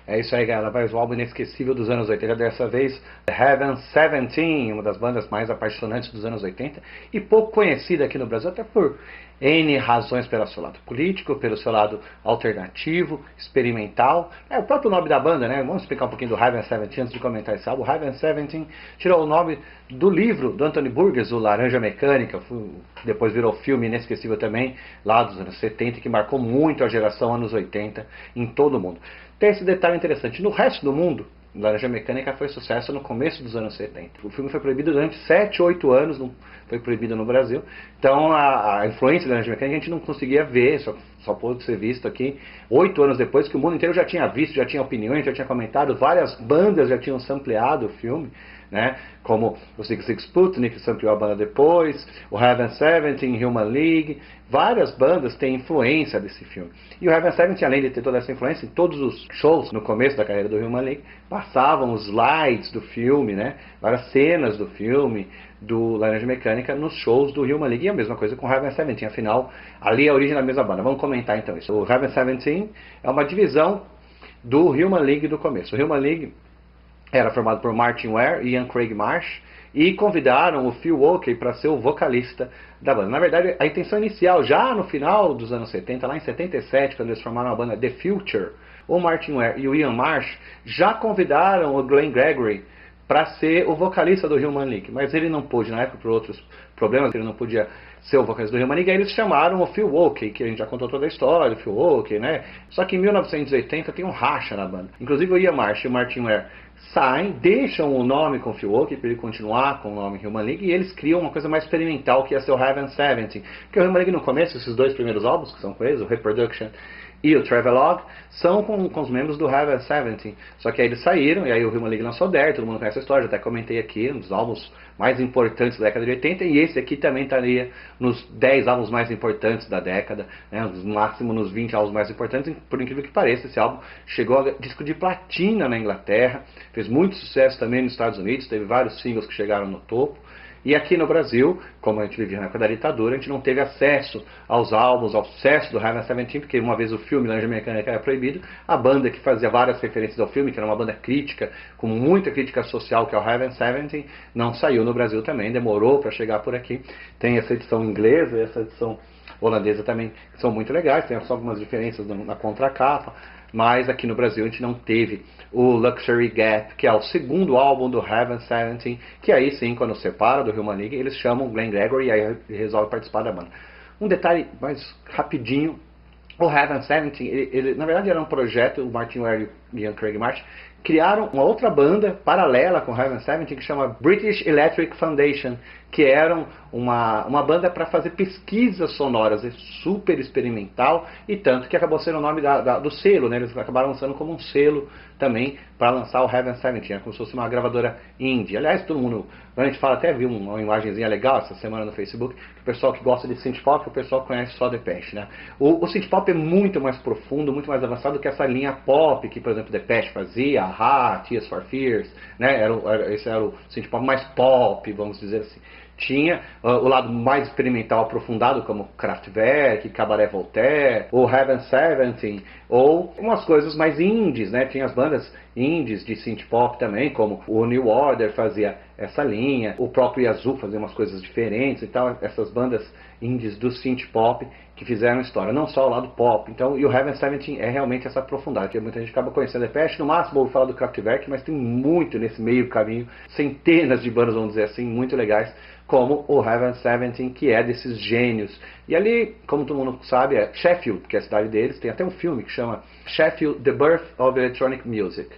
É isso aí, galera. Mais um álbum inesquecível dos anos 80. Dessa vez, The Heaven 17, uma das bandas mais apaixonantes dos anos 80 e pouco conhecida aqui no Brasil, até por N razões, pelo seu lado político, pelo seu lado alternativo, experimental. É o próprio nome da banda, né? Vamos explicar um pouquinho do Heaven 17 antes de comentar esse álbum. Heaven 17 tirou o nome do livro do Anthony Burgess, o Laranja Mecânica, depois virou filme inesquecível também, lá dos anos 70, que marcou muito a geração anos 80 em todo o mundo. Tem esse detalhe interessante, no resto do mundo, Laranja Mecânica foi sucesso no começo dos anos 70. O filme foi proibido durante 7, 8 anos, não foi proibido no Brasil. Então a influência da Laranja Mecânica a gente não conseguia ver, só pôde ser visto aqui 8 anos depois, que o mundo inteiro já tinha visto, já tinha opiniões, já tinha comentado, várias bandas já tinham sampleado o filme, né? Como o Sigue Sigue Sputnik, que sampleou a banda depois, o Heaven 17, Human League, várias bandas têm influência desse filme. E o Heaven 17, além de ter toda essa influência, em todos os shows no começo da carreira do Human League, passavam os slides do filme, né? Várias cenas do filme, do Laranja Mecânica, nos shows do Human League, e a mesma coisa com o Heaven 17, afinal, ali é a origem da mesma banda. Vamos comentar então isso. O Heaven 17 é uma divisão do Human League do começo. O Human League era formado por Martin Ware e Ian Craig Marsh, e convidaram o Phil Oakey para ser o vocalista da banda. Na verdade, a intenção inicial, já no final dos anos 70, lá em 77, quando eles formaram a banda The Future, o Martin Ware e o Ian Marsh já convidaram o Glenn Gregory para ser o vocalista do Human League, mas ele não pôde, na época, por outros problemas, ele não podia ser o vocalista do Human League, aí eles chamaram o Phil Oakey, que a gente já contou toda a história, o Phil Oakey, né? Só que em 1980 tem um racha na banda. Inclusive o Ian Marsh e o Martin Ware saem, deixam o nome com o Phil Oakey para ele continuar com o nome Human League, e eles criam uma coisa mais experimental, que ia ser o Heaven 17. Porque o Human League no começo, esses dois primeiros álbuns, que são com eles, o Reproduction e o Travelogue, são com os membros do Heaven 17. Só que aí eles saíram, e aí o Human League lançou Dare, todo mundo conhece a história, já até comentei aqui, um dos álbuns mais importantes da década de 80, e esse aqui também estaria nos 10 álbuns mais importantes da década, né, no máximo nos 20 álbuns mais importantes. Por incrível que pareça, esse álbum chegou a disco de platina na Inglaterra, fez muito sucesso também nos Estados Unidos, teve vários singles que chegaram no topo. E aqui no Brasil, como a gente vivia na época da ditadura, a gente não teve acesso aos álbuns, ao sucesso do Heaven 17, porque uma vez o filme Laranja Mecânica era proibido, a banda que fazia várias referências ao filme, que era uma banda crítica, com muita crítica social, que é o Heaven 17, não saiu no Brasil também, demorou para chegar por aqui. Tem essa edição inglesa e essa edição holandesa também, que são muito legais, tem só algumas diferenças na contracapa, mas aqui no Brasil a gente não teve o Luxury Gap, que é o segundo álbum do Heaven 17, que aí sim, quando separa do Human League, eles chamam Glenn Gregory e aí ele resolve participar da banda. Um detalhe mais rapidinho, o Heaven 17, ele na verdade era um projeto, o Martin Ware e Ian Craig Marsh criaram uma outra banda paralela com o Heaven 17 que chama British Electric Foundation, que era uma banda para fazer pesquisas sonoras, é super experimental, e tanto que acabou sendo o nome do selo, né? Eles acabaram lançando como um selo também para lançar o Heaven 17, como se fosse uma gravadora indie. Aliás, todo mundo, a gente fala, até viu uma imagenzinha legal essa semana no Facebook, que o pessoal que gosta de synth pop, o pessoal que conhece só Depeche, né? O synth pop é muito mais profundo, muito mais avançado que essa linha pop que, por exemplo, Depeche fazia, Aha, Tears for Fears, né? Esse era o synth pop mais pop, vamos dizer assim. Tinha o lado mais experimental aprofundado, como Kraftwerk, Cabaret Voltaire, ou Heaven 17, ou umas coisas mais indies, né? Tinha as bandas indies de synth pop também, como o New Order fazia essa linha, o próprio Yazoo fazia umas coisas diferentes, então essas bandas indies do synth pop que fizeram história, não só o lado pop. Então, e o Heaven 17 é realmente essa aprofundada, que muita gente acaba conhecendo Depeche, no máximo ouve falar do Kraftwerk, mas tem muito nesse meio caminho, centenas de bandas, vamos dizer assim, muito legais, como o Heaven 17, que é desses gênios. E ali, como todo mundo sabe, é Sheffield, que é a cidade deles, tem até um filme que chama Sheffield, The Birth of Electronic Music,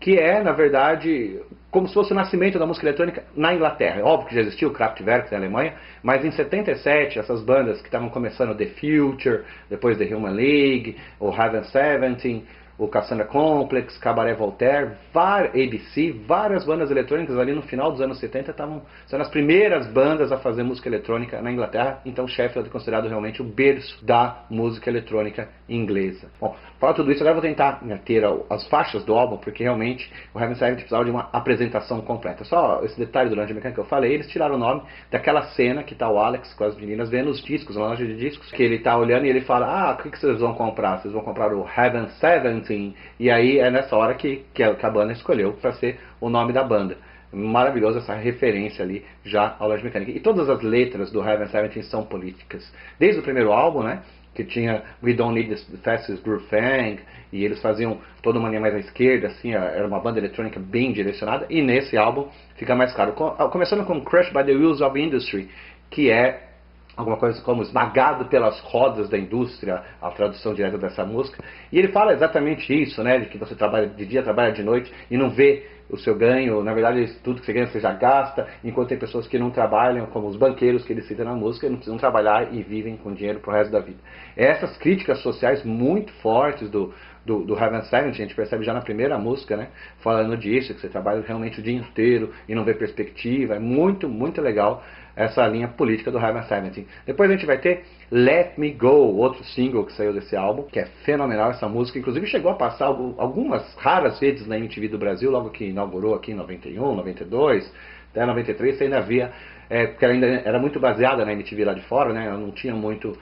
que é, na verdade, como se fosse o nascimento da música eletrônica na Inglaterra. É óbvio que já existiu o Kraftwerk na Alemanha, mas em 77, essas bandas que estavam começando, The Future, depois The Human League, o Heaven 17, o Cassandra Complex, Cabaret Voltaire, ABC, várias bandas eletrônicas ali no final dos anos 70 estavam sendo as primeiras bandas a fazer música eletrônica na Inglaterra, então Sheffield é considerado realmente o berço da música eletrônica inglesa. Bom, para tudo isso, agora eu vou tentar ter as faixas do álbum, porque realmente o Heaven 17 precisava de uma apresentação completa. Só esse detalhe do Laranja Mecânica que eu falei, eles tiraram o nome daquela cena que tá o Alex com as meninas vendo os discos, uma loja de discos, que ele tá olhando e ele fala, o que vocês vão comprar? Vocês vão comprar o Heaven 17? Seventeen. E aí é nessa hora que a banda escolheu para ser o nome da banda. Maravilhosa essa referência ali já ao Large Mechanic. E todas as letras do Heaven 17 são políticas. Desde o primeiro álbum, né? Que tinha We Don't Need the Fastest Groove Thing, e eles faziam toda uma linha mais à esquerda, assim, era uma banda eletrônica bem direcionada, e nesse álbum fica mais claro. Começando com Crushed by the Wheels of Industry, que é alguma coisa como esmagado pelas rodas da indústria, a tradução direta dessa música, e ele fala exatamente isso, né, de que você trabalha de dia, trabalha de noite, e não vê o seu ganho, na verdade tudo que você ganha você já gasta, enquanto tem pessoas que não trabalham, como os banqueiros que ele cita na música, não precisam trabalhar e vivem com dinheiro pro resto da vida. Essas críticas sociais muito fortes do Heaven 17, a gente percebe já na primeira música, né, falando disso, que você trabalha realmente o dia inteiro e não vê perspectiva, é muito, muito legal essa linha política do Heaven 17. Depois a gente vai ter Let Me Go, outro single que saiu desse álbum, que é fenomenal essa música, inclusive chegou a passar algumas raras vezes na MTV do Brasil, logo que inaugurou aqui em 91, 92, até 93, você ainda via, porque ela ainda era muito baseada na MTV lá de fora, né, ela não tinha muito,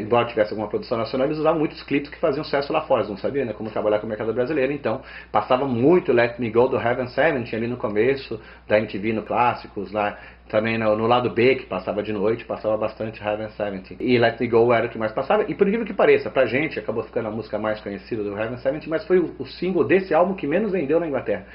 embora tivesse alguma produção nacional, eles usavam muitos clipes que faziam sucesso lá fora, eles não sabiam, né, como trabalhar com o mercado brasileiro, então passava muito Let Me Go do Heaven 17 ali no começo da MTV, no Clássicos, lá também no lado B, que passava de noite, passava bastante Heaven 17. E Let Me Go era o que mais passava. E por incrível que pareça, pra gente, acabou ficando a música mais conhecida do Heaven 17, mas foi o single desse álbum que menos vendeu na Inglaterra.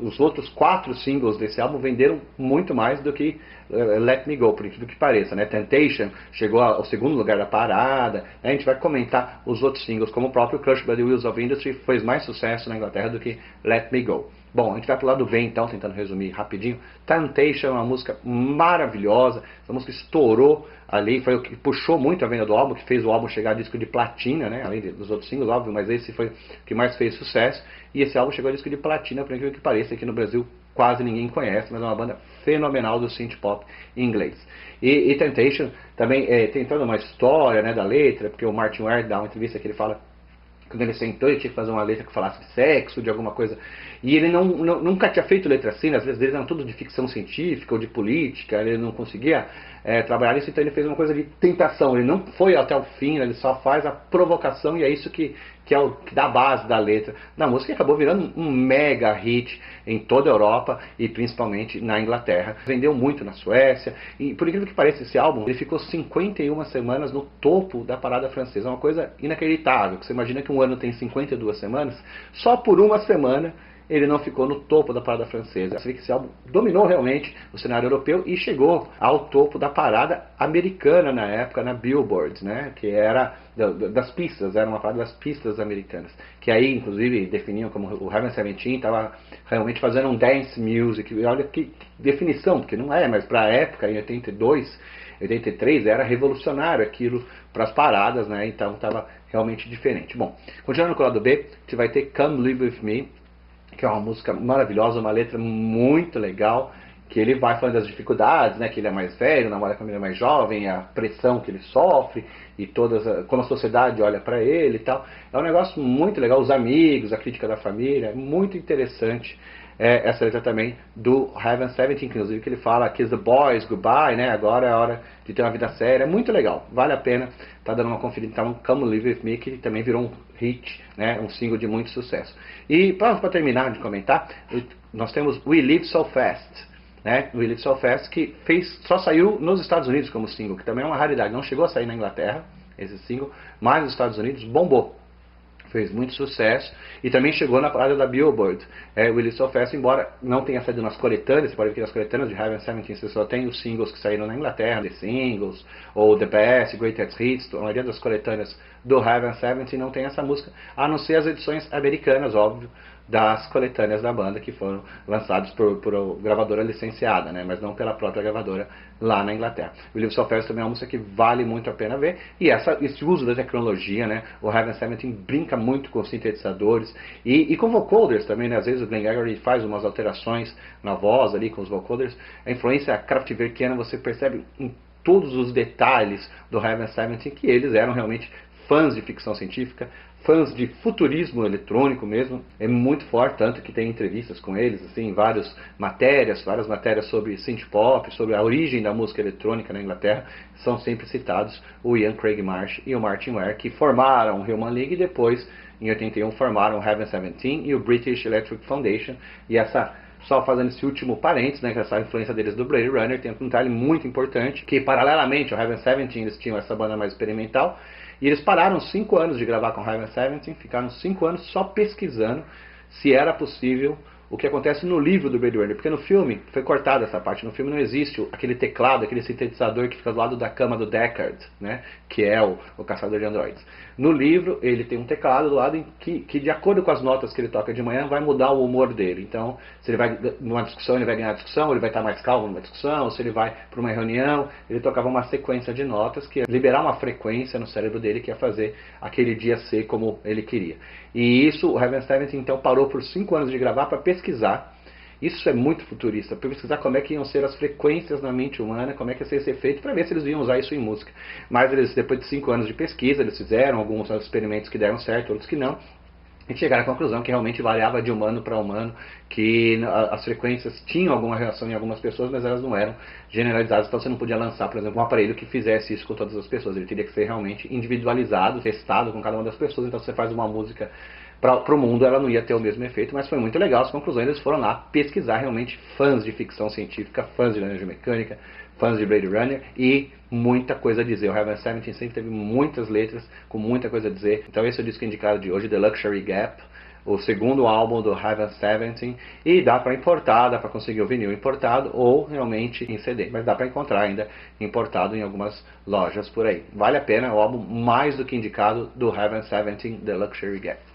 Os outros 4 singles desse álbum venderam muito mais do que Let Me Go, por incrível que pareça, né? Temptation chegou ao segundo lugar da parada. A gente vai comentar os outros singles, como o próprio Crushed by the Wheels of Industry fez mais sucesso na Inglaterra do que Let Me Go. Bom, a gente vai pro lado B então, tentando resumir rapidinho. Temptation é uma música maravilhosa, essa música estourou ali, foi o que puxou muito a venda do álbum, que fez o álbum chegar a disco de platina, né? Além dos outros singles, óbvio, mas esse foi o que mais fez sucesso. E esse álbum chegou a disco de platina, por incrível que pareça, aqui no Brasil quase ninguém conhece, mas é uma banda fenomenal do synth pop em inglês. E Temptation também tem toda uma história, né, da letra, porque o Martin Ware dá uma entrevista que ele fala quando ele sentou, ele tinha que fazer uma letra que falasse de sexo, de alguma coisa. E ele nunca tinha feito letra assim, as letras dele eram tudo de ficção científica ou de política, ele não conseguia trabalhar isso, então ele fez uma coisa de tentação. Ele não foi até o fim, ele só faz a provocação, e é isso que é o que dá a base da letra da música, e acabou virando um mega hit em toda a Europa e principalmente na Inglaterra. Vendeu muito na Suécia, e por incrível que pareça, esse álbum ele ficou 51 semanas no topo da parada francesa, uma coisa inacreditável. Você imagina que um ano tem 52 semanas, só por uma semana ele não ficou no topo da parada francesa. Você vê que esse álbum dominou realmente o cenário europeu e chegou ao topo da parada americana na época, na Billboard, né? Que era das pistas, era uma parada das pistas americanas. Que aí, inclusive, definiam como o Heaven 17 estava realmente fazendo um dance music. E olha que definição, porque não é, mas para a época, em 82, 83, era revolucionário aquilo para as paradas, né? Então estava realmente diferente. Bom, continuando com o lado B, você vai ter Come Live With Me, que é uma música maravilhosa, uma letra muito legal, que ele vai falando das dificuldades, né, que ele é mais velho, namora com a menina mais jovem, a pressão que ele sofre, e como a sociedade olha para ele e tal. É um negócio muito legal, os amigos, a crítica da família, é muito interessante. Essa letra também do Heaven 17, inclusive, que ele fala Kiss the Boys, Goodbye, né? Agora é a hora de ter uma vida séria. É muito legal, vale a pena tá dando uma conferida. Então, Come Live With Me, que também virou um hit, né? Um single de muito sucesso. E para terminar de comentar, nós temos We Live So Fast, né? We Live So Fast, que só saiu nos Estados Unidos como single, que também é uma raridade. Não chegou a sair na Inglaterra, esse single, mas nos Estados Unidos bombou. Fez muito sucesso e também chegou na parada da Billboard. We Live So Fast, embora não tenha saído nas coletâneas, você pode ver que nas coletâneas de Heaven 17 você só tem os singles que saíram na Inglaterra, The Singles, ou The Best, Greatest Hits, a maioria das coletâneas do Heaven 17 não tem essa música, a não ser as edições americanas, óbvio, das coletâneas da banda que foram lançadas por gravadora licenciada, né, mas não pela própria gravadora lá na Inglaterra. O Live So Fast também é uma música que vale muito a pena ver, e esse uso da tecnologia, né, o Heaven 17 brinca muito com sintetizadores e com vocoders também, né, às vezes o Glenn Gregory faz umas alterações na voz ali com os vocoders. A influência kraftwerkiana você percebe em todos os detalhes do Heaven 17, que eles eram realmente fãs de ficção científica, fãs de futurismo eletrônico mesmo, é muito forte, tanto que tem entrevistas com eles, assim, várias matérias sobre synth pop, sobre a origem da música eletrônica na Inglaterra, são sempre citados o Ian Craig Marsh e o Martin Ware, que formaram o Human League e depois em 81 formaram o Heaven 17 e o British Electric Foundation, e só fazendo esse último parênteses, né, que essa influência deles do Blade Runner, tem um detalhe muito importante, que paralelamente ao Heaven 17 eles tinham essa banda mais experimental, e eles pararam 5 anos de gravar com o Heaven 17, ficaram 5 anos só pesquisando se era possível o que acontece no livro do Blade Runner, porque no filme foi cortada essa parte, no filme não existe aquele teclado, aquele sintetizador que fica do lado da cama do Deckard, né, que é o caçador de androides. No livro ele tem um teclado do lado que de acordo com as notas que ele toca de manhã vai mudar o humor dele. Então se ele vai numa discussão ele vai ganhar a discussão, ele vai estar mais calmo numa discussão, ou se ele vai para uma reunião, ele tocava uma sequência de notas que ia liberar uma frequência no cérebro dele que ia fazer aquele dia ser como ele queria. E isso o Heaven 17 então parou por 5 anos de gravar para pesquisar. Isso é muito futurista, para pesquisar como é que iam ser as frequências na mente humana, como é que ia ser esse efeito, para ver se eles iam usar isso em música. Mas eles, depois de 5 anos de pesquisa, eles fizeram alguns experimentos que deram certo, outros que não, e chegaram à conclusão que realmente variava de humano para humano, que as frequências tinham alguma relação em algumas pessoas, mas elas não eram generalizadas, então você não podia lançar, por exemplo, um aparelho que fizesse isso com todas as pessoas, ele teria que ser realmente individualizado, testado com cada uma das pessoas, então você faz uma música para o mundo, ela não ia ter o mesmo efeito, mas foi muito legal as conclusões, eles foram lá pesquisar realmente fãs de ficção científica, fãs de energia mecânica, fãs de Blade Runner e muita coisa a dizer. O Heaven 17 sempre teve muitas letras com muita coisa a dizer, então esse é o disco indicado de hoje, The Luxury Gap, o segundo álbum do Heaven 17, e dá para importar, dá para conseguir o vinil importado ou realmente em CD, mas dá para encontrar ainda importado em algumas lojas por aí. Vale a pena, é o álbum mais do que indicado do Heaven 17, The Luxury Gap.